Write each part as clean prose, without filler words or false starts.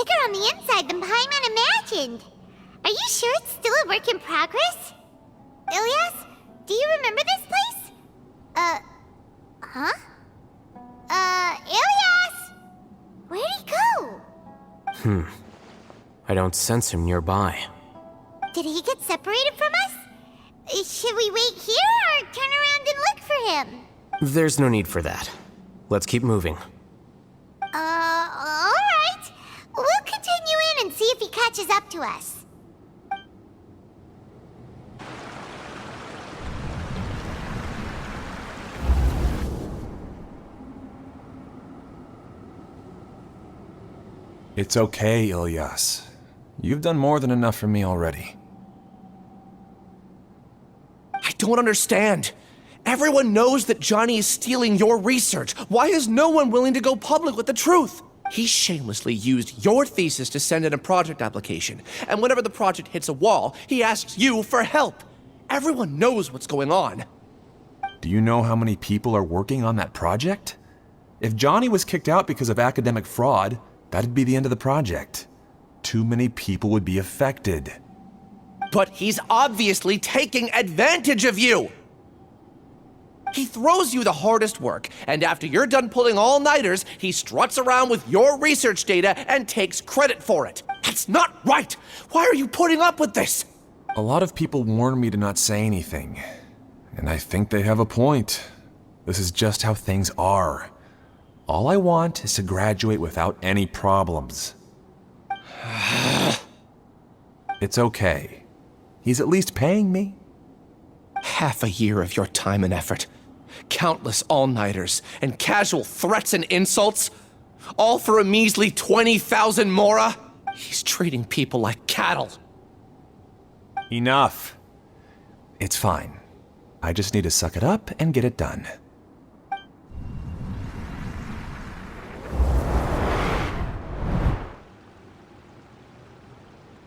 bigger on the inside than Paimon imagined. Are you sure it's still a work in progress? Ilias, do you remember this place? Huh? Ilias! Where'd he go? I don't sense him nearby. Did he get separated from us? Should we wait here or turn around and look for him? There's no need for that. Let's keep moving. Alright. We'll continue in and see if he catches up to us. It's okay, Ilias. You've done more than enough for me already. I don't understand. Everyone knows that Johnny is stealing your research. Why is no one willing to go public with the truth? He shamelessly used your thesis to send in a project application, and whenever the project hits a wall, he asks you for help. Everyone knows what's going on. Do you know how many people are working on that project? If Johnny was kicked out because of academic fraud, that'd be the end of the project. Too many people would be affected. But he's obviously taking advantage of you! He throws you the hardest work, and after you're done pulling all-nighters, he struts around with your research data and takes credit for it. That's not right! Why are you putting up with this? A lot of people warn me to not say anything, and I think they have a point. This is just how things are. All I want is to graduate without any problems. It's okay. He's at least paying me. Half a year of your time and effort. Countless all-nighters and casual threats and insults. All for a measly 20,000 mora? He's treating people like cattle. Enough. It's fine. I just need to suck it up and get it done.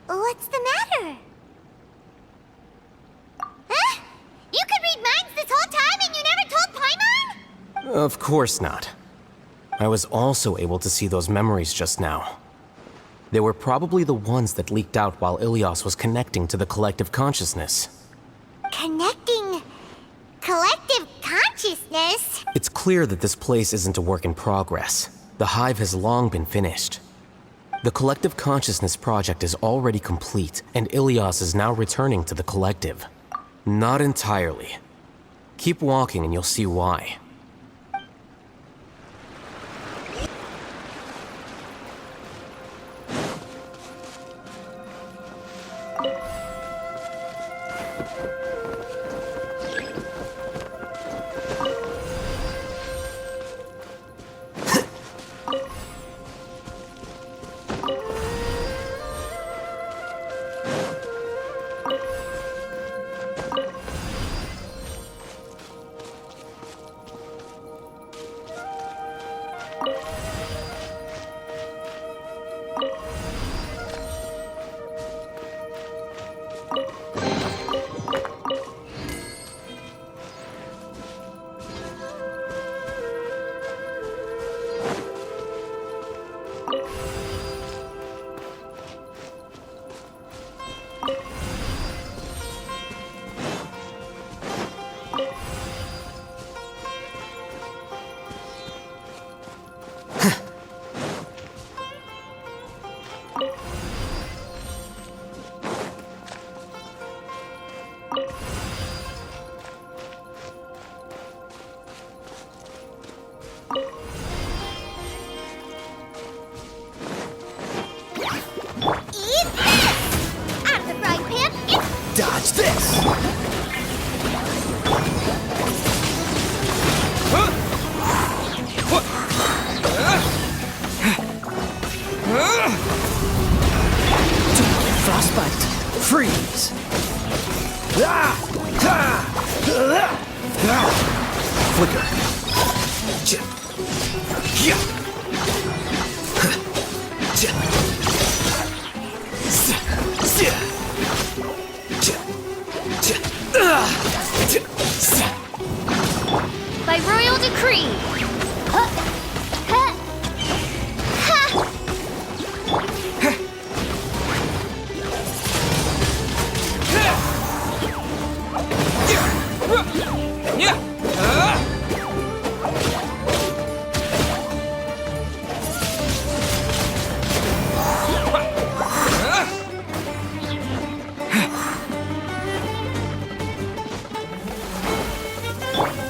What's the matter? Huh? You could read minds this whole time and you never told Paimon? Of course not. I was also able to see those memories just now. They were probably the ones that leaked out while Ilias was connecting to the collective consciousness. Connecting collective consciousness? It's clear that this place isn't a work in progress. The hive has long been finished. The collective consciousness project is already complete, and Ilias is now returning to the collective. Not entirely. Keep walking and you'll see why. Dodge this! Frostbite. Freeze. Flicker. By royal decree.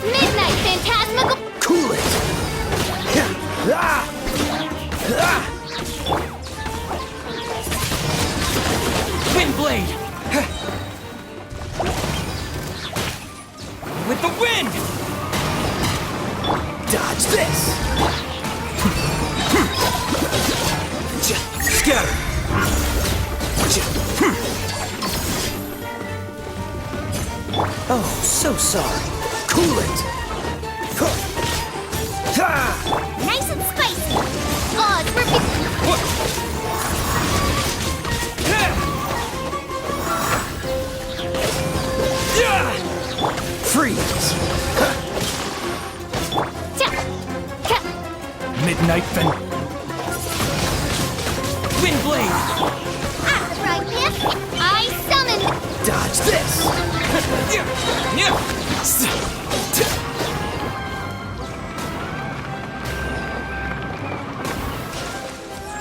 Midnight Phantasmical. Cool it! Windblade! With the wind! Dodge this! Scatter! Oh, so sorry. Cool it! Nice and spicy. Oh, it's working. Freeze! Midnight Fen... Windblade! Right, Biff. I summon. Dodge this!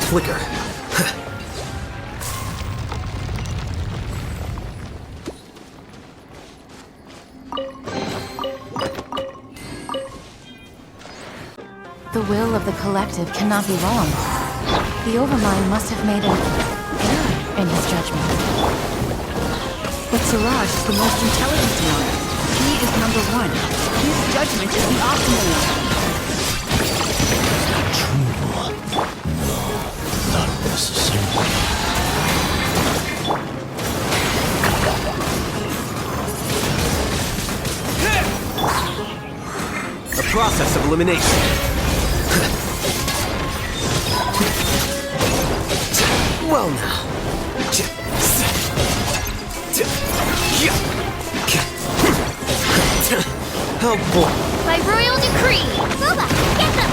Flicker. The will of the collective cannot be wrong. The Overmind must have made an error in his judgment. But Siraj is the most intelligent one. He is number one. His judgment is the optimal one. Not necessarily. A process of elimination. Well now. Oh boy. By royal decree. Boba, get them.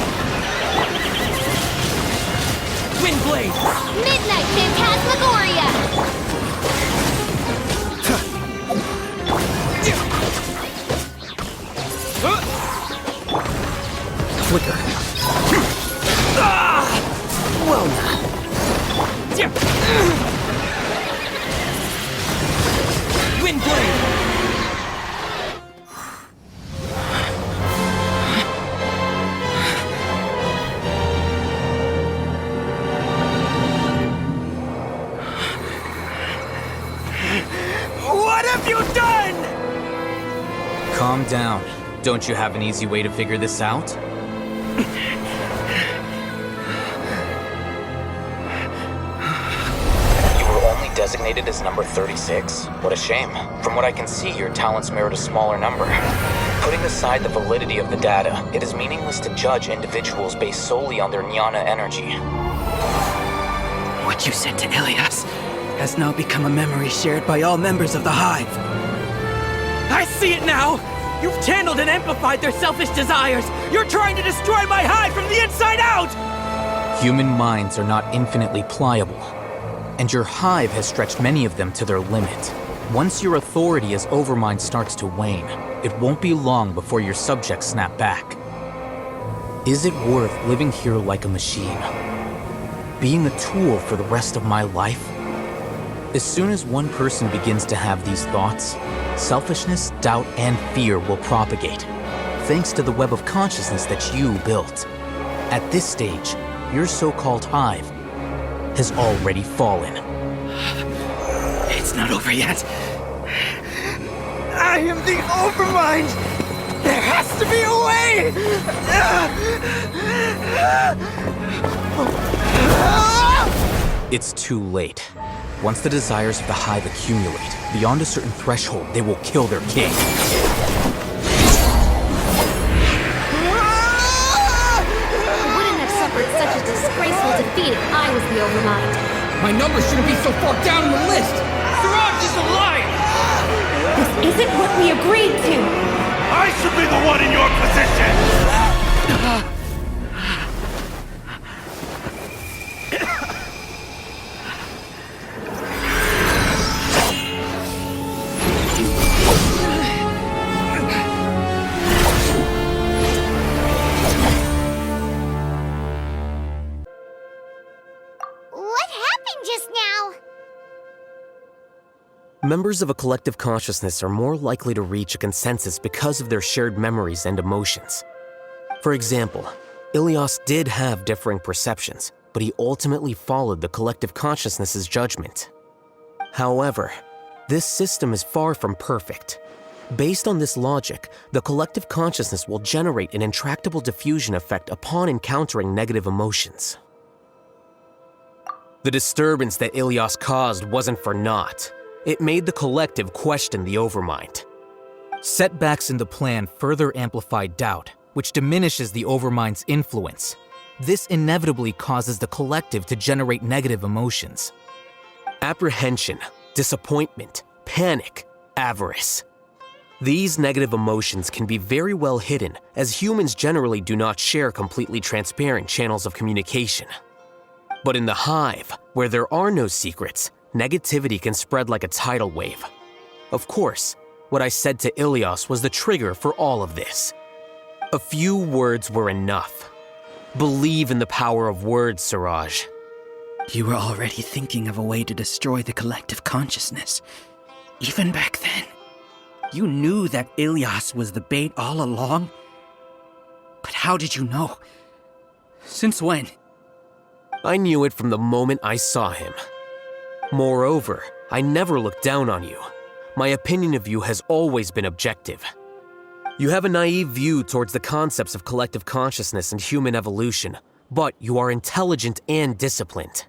Windblade! Midnight Phantasmagoria. Flicker. Well now. Windblade! What have you done? Calm down. Don't you have an easy way to figure this out? You were only designated as number 36? What a shame. From what I can see, your talents merit a smaller number. Putting aside the validity of the data, it is meaningless to judge individuals based solely on their jnana energy. What you said to Ilias has now become a memory shared by all members of the Hive. I see it now! You've channeled and amplified their selfish desires! You're trying to destroy my Hive from the inside out! Human minds are not infinitely pliable, and your hive has stretched many of them to their limit. Once your authority as Overmind starts to wane, it won't be long before your subjects snap back. Is it worth living here like a machine? Being a tool for the rest of my life? As soon as one person begins to have these thoughts, selfishness, doubt, and fear will propagate, thanks to the web of consciousness that you built. At this stage, your so-called hive has already fallen. It's not over yet. I am the Overmind! There has to be a way! It's too late. Once the desires of the hive accumulate, beyond a certain threshold, they will kill their king. Wouldn't have suffered such a disgraceful defeat if I was the Overmind. My number shouldn't be so far down the list! Siraj is a liar! This isn't what we agreed to. I should be the one in your position! Members of a collective consciousness are more likely to reach a consensus because of their shared memories and emotions. For example, Ilias did have differing perceptions, but he ultimately followed the collective consciousness's judgment. However, this system is far from perfect. Based on this logic, the collective consciousness will generate an intractable diffusion effect upon encountering negative emotions. The disturbance that Ilias caused wasn't for naught. It made the collective question the Overmind. Setbacks in the plan further amplify doubt, which diminishes the Overmind's influence. This inevitably causes the collective to generate negative emotions. Apprehension, disappointment, panic, avarice. These negative emotions can be very well hidden, as humans generally do not share completely transparent channels of communication. But in the Hive, where there are no secrets, negativity can spread like a tidal wave. Of course, what I said to Ilias was the trigger for all of this. A few words were enough. Believe in the power of words, Siraj. You were already thinking of a way to destroy the collective consciousness. Even back then. You knew that Ilias was the bait all along? But how did you know? Since when? I knew it from the moment I saw him. Moreover, I never looked down on you. My opinion of you has always been objective. You have a naive view towards the concepts of collective consciousness and human evolution, but you are intelligent and disciplined.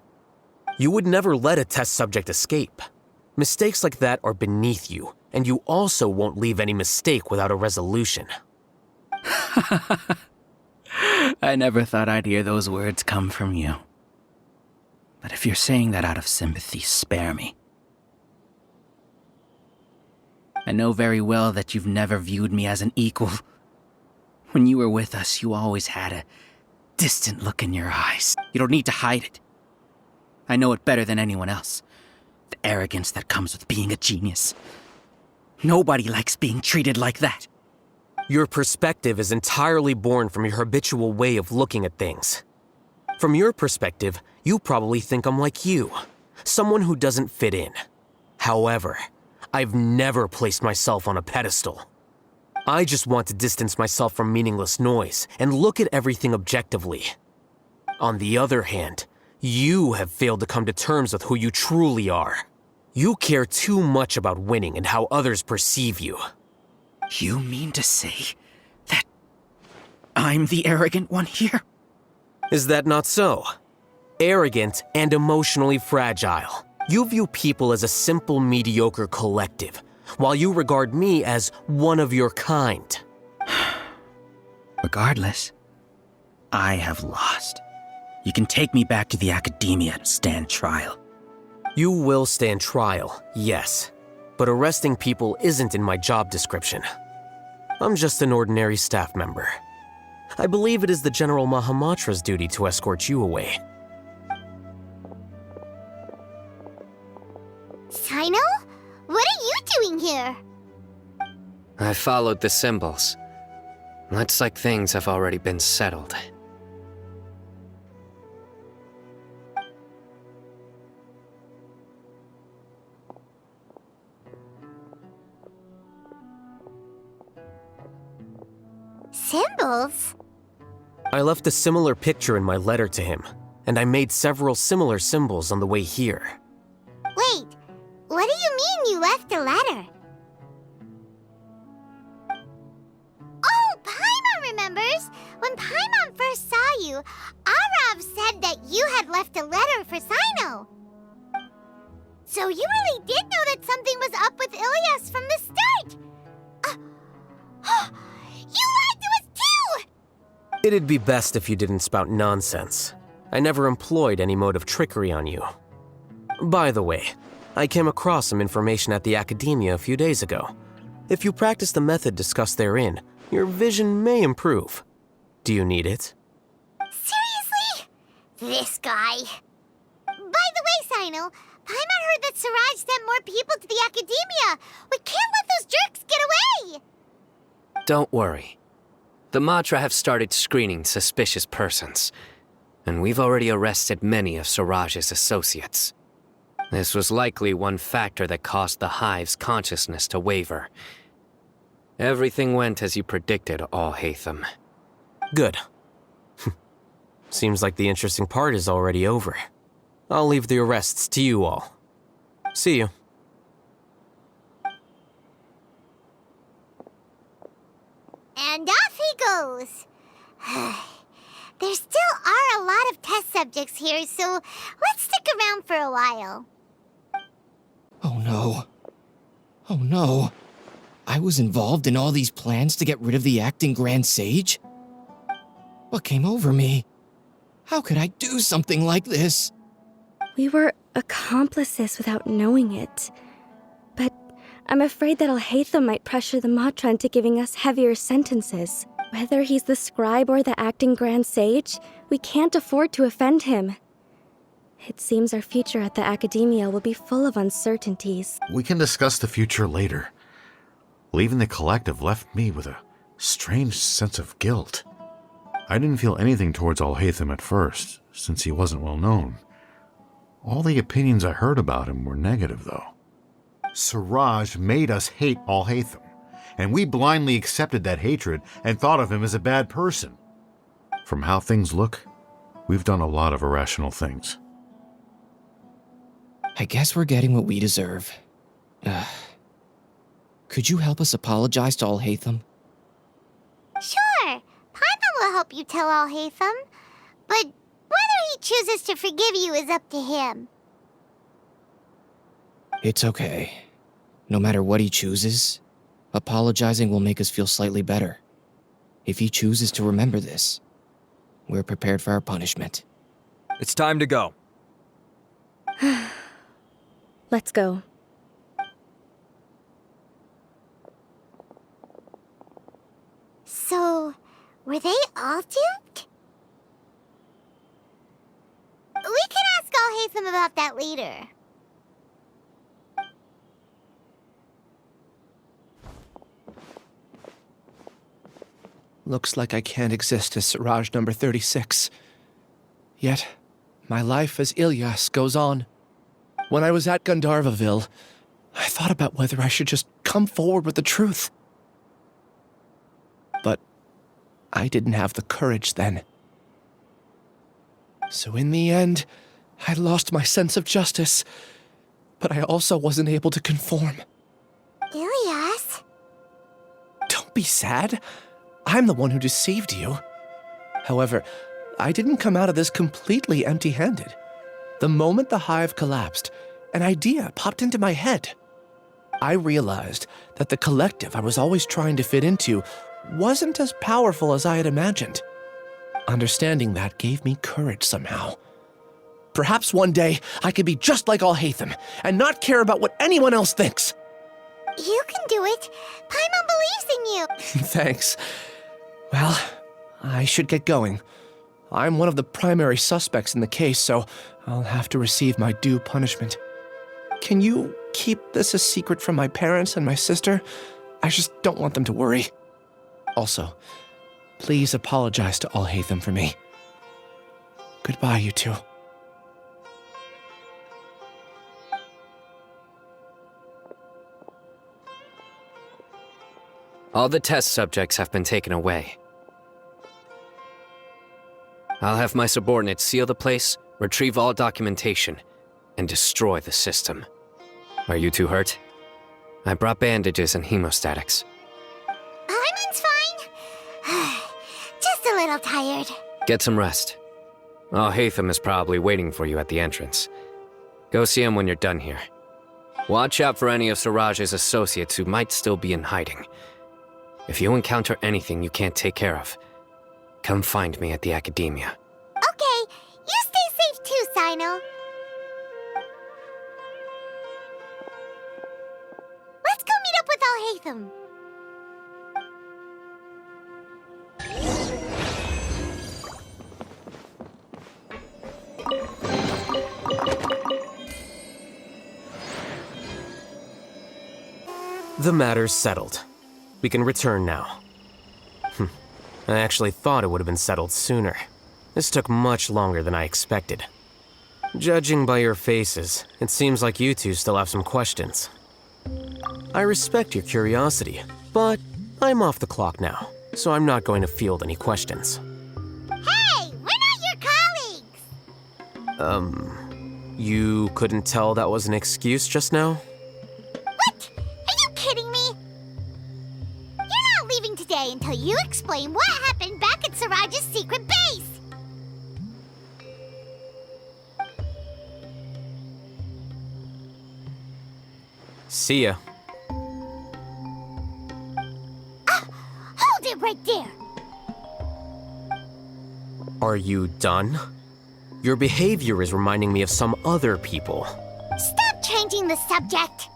You would never let a test subject escape. Mistakes like that are beneath you, and you also won't leave any mistake without a resolution. I never thought I'd hear those words come from you. But if you're saying that out of sympathy, spare me. I know very well that you've never viewed me as an equal. When you were with us, you always had a distant look in your eyes. You don't need to hide it. I know it better than anyone else. The arrogance that comes with being a genius. Nobody likes being treated like that. Your perspective is entirely born from your habitual way of looking at things. From your perspective, you probably think I'm like you, someone who doesn't fit in. However, I've never placed myself on a pedestal. I just want to distance myself from meaningless noise and look at everything objectively. On the other hand, you have failed to come to terms with who you truly are. You care too much about winning and how others perceive you. You mean to say that I'm the arrogant one here? Is that not so? Arrogant and emotionally fragile. You view people as a simple, mediocre collective, while you regard me as one of your kind. Regardless, I have lost. You can take me back to the academia to stand trial. You will stand trial, yes. But arresting people isn't in my job description. I'm just an ordinary staff member. I believe it is the General Mahamatra's duty to escort you away. Sino? What are you doing here? I followed the symbols. Looks like things have already been settled. Symbols? I left a similar picture in my letter to him, and I made several similar symbols on the way here. Wait, what do you mean you left a letter? Oh, Paimon remembers! When Paimon first saw you, Arav said that you had left a letter for Sino. So you really did know that something was up with Ilias from the start! You lied to us too! It'd be best if you didn't spout nonsense. I never employed any mode of trickery on you. By the way, I came across some information at the Academia a few days ago. If you practice the method discussed therein, your vision may improve. Do you need it? Seriously? This guy. By the way, Sino, Paimon heard that Siraj sent more people to the Academia. We can't let those jerks get away! Don't worry. The Matra have started screening suspicious persons, and we've already arrested many of Siraj's associates. This was likely one factor that caused the Hive's consciousness to waver. Everything went as you predicted, Alhaitham. Good. Seems like the interesting part is already over. I'll leave the arrests to you all. See you. And off he goes. There still are a lot of test subjects here, so let's stick around for a while. Oh no. Oh no. I was involved in all these plans to get rid of the acting Grand Sage? What came over me? How could I do something like this? We were accomplices without knowing it. But I'm afraid that Alhaitham might pressure the Matra into giving us heavier sentences. Whether he's the scribe or the acting Grand Sage, we can't afford to offend him. It seems our future at the Academia will be full of uncertainties. We can discuss the future later. Leaving the collective left me with a strange sense of guilt. I didn't feel anything towards Alhaitham at first, since he wasn't well known. All the opinions I heard about him were negative, though. Siraj made us hate Alhaitham, and we blindly accepted that hatred and thought of him as a bad person. From how things look, we've done a lot of irrational things. I guess we're getting what we deserve. Could you help us apologize to Alhaitham? Sure, Paimon will help you tell Alhaitham. But whether he chooses to forgive you is up to him. It's okay. No matter what he chooses, apologizing will make us feel slightly better. If he chooses to remember this, we're prepared for our punishment. It's time to go. Let's go. So, were they all duped? We can ask Alhaitham about that later. Looks like I can't exist as Siraj number 36. Yet, my life as Ilyas goes on. When I was at Gandharvaville, I thought about whether I should just come forward with the truth. But I didn't have the courage then. So in the end, I lost my sense of justice, but I also wasn't able to conform. Ilyas? Don't be sad. I'm the one who deceived you. However, I didn't come out of this completely empty-handed. The moment the hive collapsed, an idea popped into my head. I realized that the collective I was always trying to fit into wasn't as powerful as I had imagined. Understanding that gave me courage somehow. Perhaps one day I could be just like Alhaitham and not care about what anyone else thinks. You can do it. Paimon believes in you. Thanks. Well, I should get going. I'm one of the primary suspects in the case, so I'll have to receive my due punishment. Can you keep this a secret from my parents and my sister? I just don't want them to worry. Also, please apologize to Alhaitham for me. Goodbye, you two. All the test subjects have been taken away. I'll have my subordinates seal the place, retrieve all documentation, and destroy the system. Are you two hurt? I brought bandages and hemostatics. Paimon's fine. Just a little tired. Get some rest. Alhaitham is probably waiting for you at the entrance. Go see him when you're done here. Watch out for any of Siraj's associates who might still be in hiding. If you encounter anything you can't take care of, come find me at the Academia. Okay, you stay safe too, Sino. Let's go meet up with Alhaitham. The matter's settled. We can return now. I actually thought it would have been settled sooner. This took much longer than I expected. Judging by your faces, it seems like you two still have some questions. I respect your curiosity, but I'm off the clock now, so I'm not going to field any questions. Hey, we're not your colleagues! You couldn't tell that was an excuse just now? What? Are you kidding me? You're not leaving today until you explain what happened back at Siraj's secret base! See ya. Hold it right there! Are you done? Your behavior is reminding me of some other people. Stop changing the subject!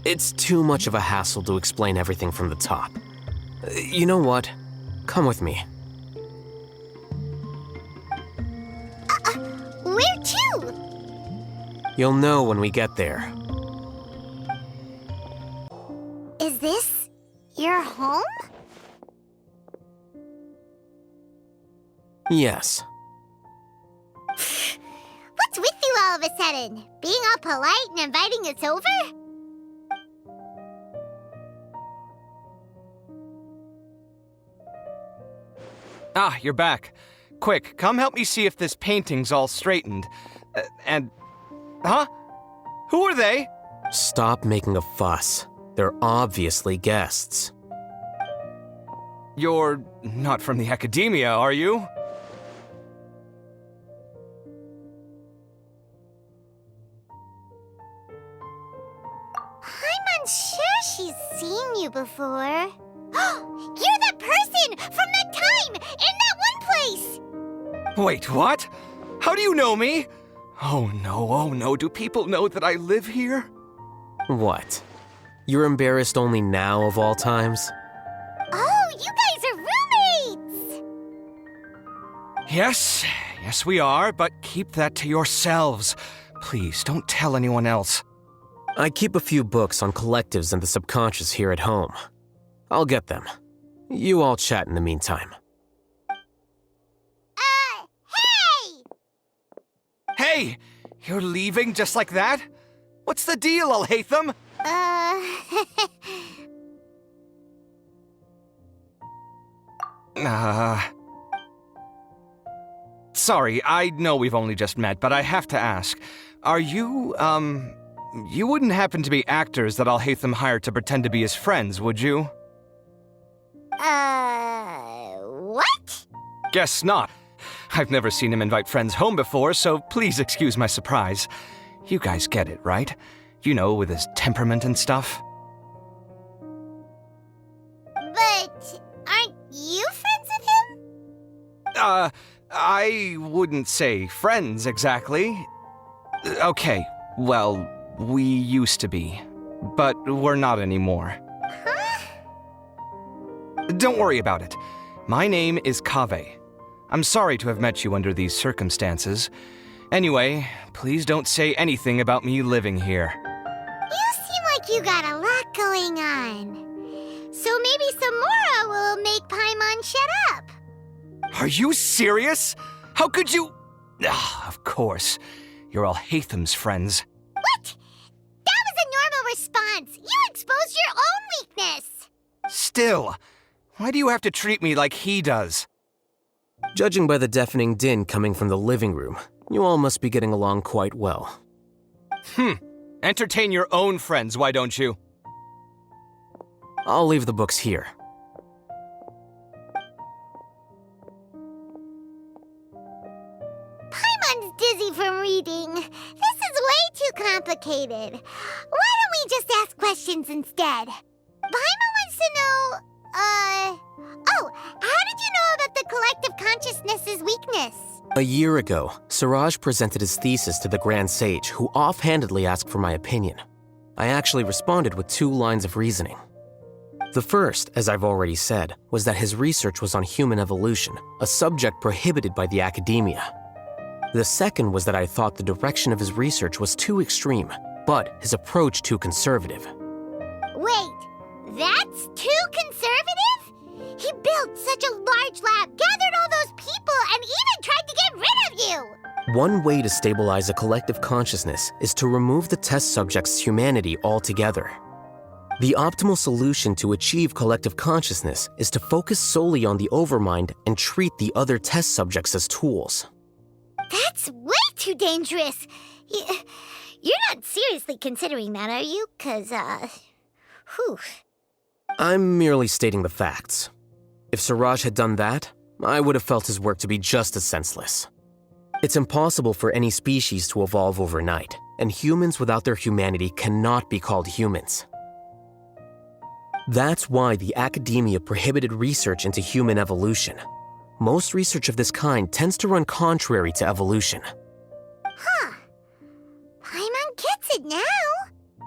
It's too much of a hassle to explain everything from the top. You know what? Come with me. Where to? You'll know when we get there. Is this your home? Yes. What's with you all of a sudden? Being all polite and inviting us over? Ah, you're back. Quick, come help me see if this painting's all straightened. Huh? Who are they? Stop making a fuss. They're obviously guests. You're not from the academia, are you? I'm unsure she's seen you before. You're that person from that time in that one place! Wait, what? How do you know me? Oh no, do people know that I live here? What? You're embarrassed only now of all times? Oh, you guys are roommates! Yes, we are, but keep that to yourselves. Please, don't tell anyone else. I keep a few books on collectives and the subconscious here at home. I'll get them. You all chat in the meantime. Hey! Hey! You're leaving just like that? What's the deal, Alhaitham? Sorry, I know we've only just met, but I have to ask. Are you, you wouldn't happen to be actors that Alhaitham hired to pretend to be his friends, would you? What? Guess not. I've never seen him invite friends home before, so please excuse my surprise. You guys get it, right? You know, with his temperament and stuff. But aren't you friends with him? I wouldn't say friends exactly. Okay, well, we used to be, but we're not anymore. Huh? Don't worry about it. My name is Kaveh. I'm sorry to have met you under these circumstances. Anyway, please don't say anything about me living here. You seem like you got a lot going on. So maybe Samora will make Paimon shut up. Are you serious? How could you? Of course. You're Alhaitham's friends. What? That was a normal response. You exposed your own weakness. Still, why do you have to treat me like he does? Judging by the deafening din coming from the living room, you all must be getting along quite well. Entertain your own friends, why don't you? I'll leave the books here. Paimon's dizzy from reading. This is way too complicated. Why don't we just ask questions instead? Paimon wants to know, oh, how did you know about the collective consciousness's weakness? A year ago, Siraj presented his thesis to the Grand Sage, who offhandedly asked for my opinion. I actually responded with 2 lines of reasoning. The first, as I've already said, was that his research was on human evolution, a subject prohibited by the academia. The second was that I thought the direction of his research was too extreme, but his approach too conservative. Wait, that's too conservative? conservative? He built such a large lab, gathered all those people, and even tried to get rid of you! One way to stabilize a collective consciousness is to remove the test subject's humanity altogether. The optimal solution to achieve collective consciousness is to focus solely on the overmind and treat the other test subjects as tools. That's way too dangerous! You're not seriously considering that, are you? 'Cause, whew. I'm merely stating the facts. If Siraj had done that, I would have felt his work to be just as senseless. It's impossible for any species to evolve overnight, and humans without their humanity cannot be called humans. That's why the academia prohibited research into human evolution. Most research of this kind tends to run contrary to evolution. Huh. Paimon gets it now.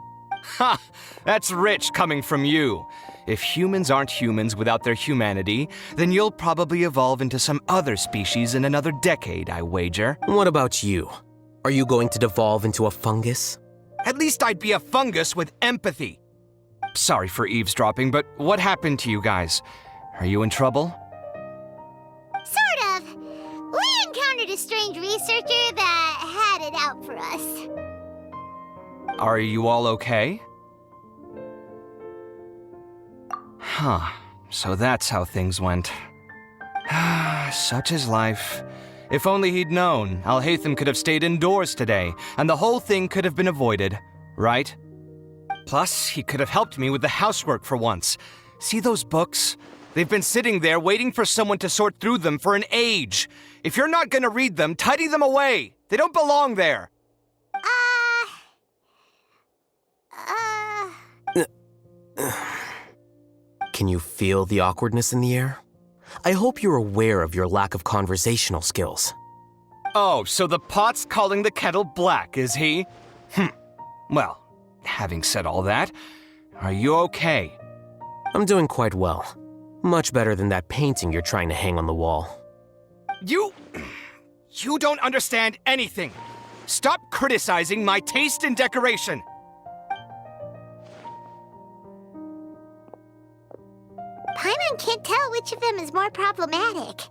Ha! That's rich coming from you. If humans aren't humans without their humanity, then you'll probably evolve into some other species in another decade, I wager. What about you? Are you going to devolve into a fungus? At least I'd be a fungus with empathy. Sorry for eavesdropping, but what happened to you guys? Are you in trouble? Sort of. We encountered a strange researcher that had it out for us. Are you all okay? Huh. So that's how things went. Such is life. If only he'd known, Alhaitham could have stayed indoors today, and the whole thing could have been avoided, right? Plus, he could have helped me with the housework for once. See those books? They've been sitting there waiting for someone to sort through them for an age. If you're not gonna read them, tidy them away. They don't belong there. Can you feel the awkwardness in the air? I hope you're aware of your lack of conversational skills. Oh, so the pot's calling the kettle black, is he? Well, having said all that, are you okay? I'm doing quite well. Much better than that painting you're trying to hang on the wall. You don't understand anything. Stop criticizing my taste in decoration. Paimon can't tell which of them is more problematic.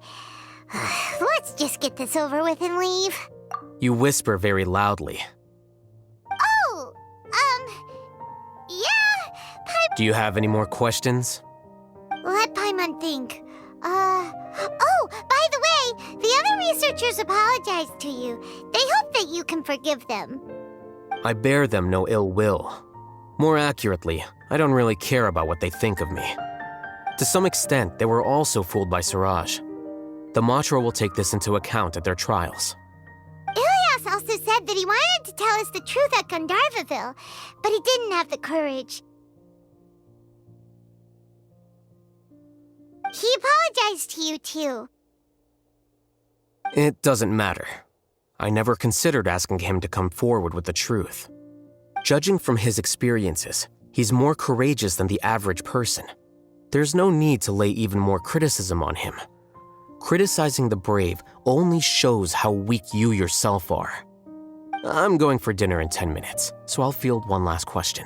Let's just get this over with and leave. You whisper very loudly. Oh, yeah, Paimon. Do you have any more questions? Let Paimon think. Oh, by the way, the other researchers apologized to you. They hope that you can forgive them. I bear them no ill will. More accurately, I don't really care about what they think of me. To some extent, they were also fooled by Siraj. The Matra will take this into account at their trials. Ilias also said that he wanted to tell us the truth at Gandharvaville, but he didn't have the courage. He apologized to you, too. It doesn't matter. I never considered asking him to come forward with the truth. Judging from his experiences, he's more courageous than the average person. There's no need to lay even more criticism on him. Criticizing the brave only shows how weak you yourself are. I'm going for dinner in 10 minutes, so I'll field one last question.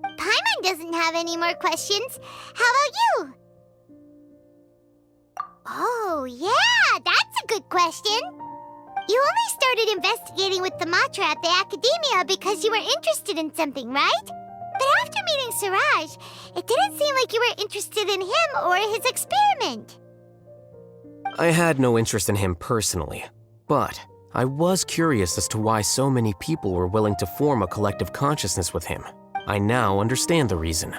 Paimon doesn't have any more questions. How about you? Oh, yeah, that's a good question. You only started investigating with the Matra at the Academia because you were interested in something, right? But after meeting Siraj, it didn't seem like you were interested in him or his experiment. I had no interest in him personally, but I was curious as to why so many people were willing to form a collective consciousness with him. I now understand the reason.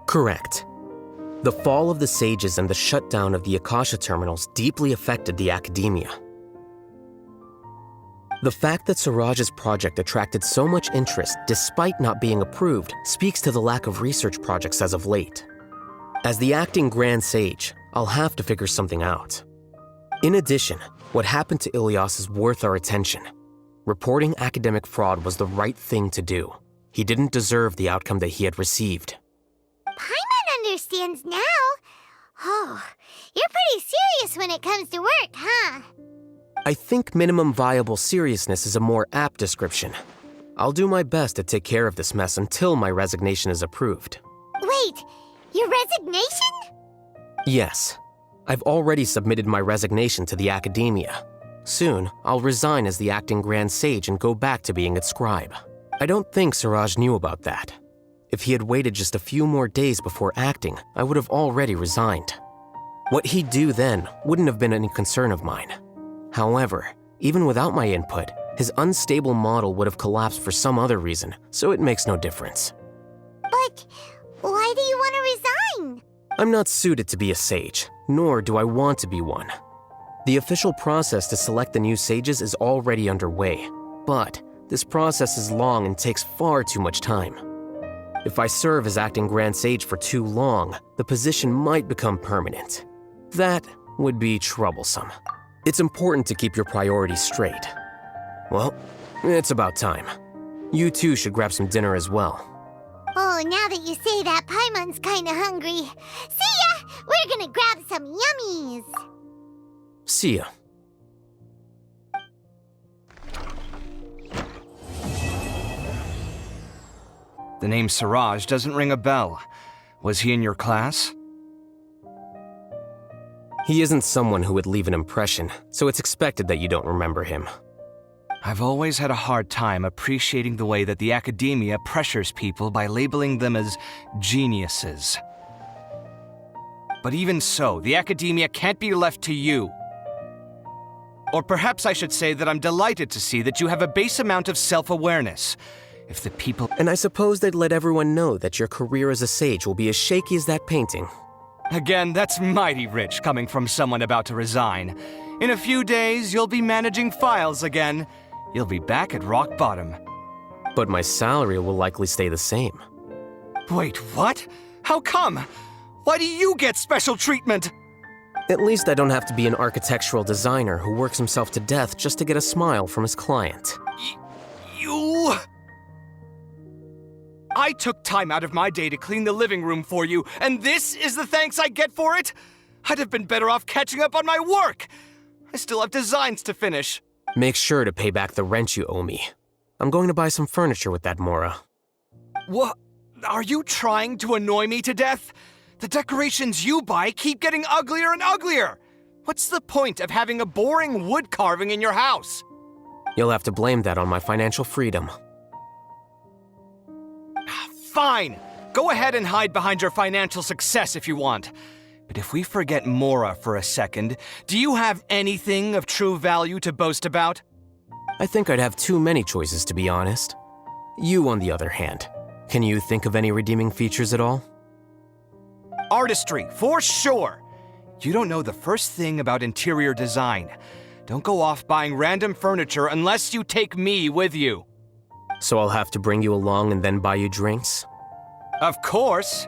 Correct. The fall of the sages and the shutdown of the Akasha terminals deeply affected the Academia. The fact that Siraj's project attracted so much interest despite not being approved speaks to the lack of research projects as of late. As the acting Grand Sage, I'll have to figure something out. In addition, what happened to Ilias is worth our attention. Reporting academic fraud was the right thing to do. He didn't deserve the outcome that he had received. Paimon understands now. Oh, you're pretty serious when it comes to work, huh? I think minimum viable seriousness is a more apt description. I'll do my best to take care of this mess until my resignation is approved. Wait, Your resignation? Yes. I've already submitted my resignation to the Academia. Soon, I'll resign as the acting Grand Sage and go back to being its scribe. I don't think Siraj knew about that. If he had waited just a few more days before acting, I would have already resigned. What he'd do then wouldn't have been any concern of mine. However, even without my input, his unstable model would have collapsed for some other reason, so it makes no difference. But why do you want to resign? I'm not suited to be a sage, nor do I want to be one. The official process to select the new sages is already underway, but this process is long and takes far too much time. If I serve as acting Grand Sage for too long, the position might become permanent. That would be troublesome. It's important to keep your priorities straight. Well, it's about time. You too should grab some dinner as well. Oh, now that you say that, Paimon's kinda hungry. See ya! We're gonna grab some yummies! See ya. The name Siraj doesn't ring a bell. Was he in your class? He isn't someone who would leave an impression, so it's expected that you don't remember him. I've always had a hard time appreciating the way that the Academia pressures people by labeling them as geniuses. But even so, the Academia can't be left to you. Or perhaps I should say that I'm delighted to see that you have a base amount of self-awareness. If the people... And I suppose they'd let everyone know that your career as a sage will be as shaky as that painting. Again, that's mighty rich coming from someone about to resign. In a few days, you'll be managing files again. You'll be back at rock bottom. But my salary will likely stay the same. Wait, what? How come? Why do you get special treatment? At least I don't have to be an architectural designer who works himself to death just to get a smile from his client. You... I took time out of my day to clean the living room for you, and this is the thanks I get for it? I'd have been better off catching up on my work. I still have designs to finish. Make sure to pay back the rent you owe me. I'm going to buy some furniture with that Mora. What? Are you trying to annoy me to death? The decorations you buy keep getting uglier and uglier. What's the point of having a boring wood carving in your house? You'll have to blame that on my financial freedom. Fine! Go ahead and hide behind your financial success if you want. But if we forget Mora for a second, do you have anything of true value to boast about? I think I'd have too many choices, to be honest. You, on the other hand, can you think of any redeeming features at all? Artistry, for sure! You don't know the first thing about interior design. Don't go off buying random furniture unless you take me with you. So I'll have to bring you along and then buy you drinks? Of course!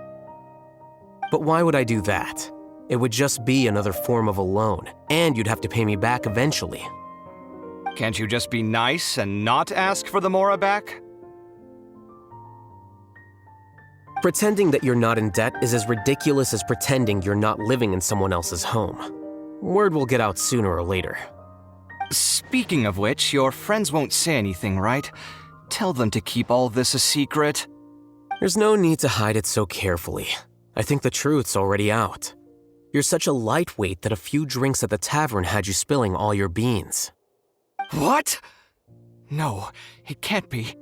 But why would I do that? It would just be another form of a loan, and you'd have to pay me back eventually. Can't you just be nice and not ask for the Mora back? Pretending that you're not in debt is as ridiculous as pretending you're not living in someone else's home. Word will get out sooner or later. Speaking of which, your friends won't say anything, right? Tell them to keep all this a secret. There's no need to hide it so carefully. I think the truth's already out. You're such a lightweight that a few drinks at the tavern had you spilling all your beans. What? No, it can't be.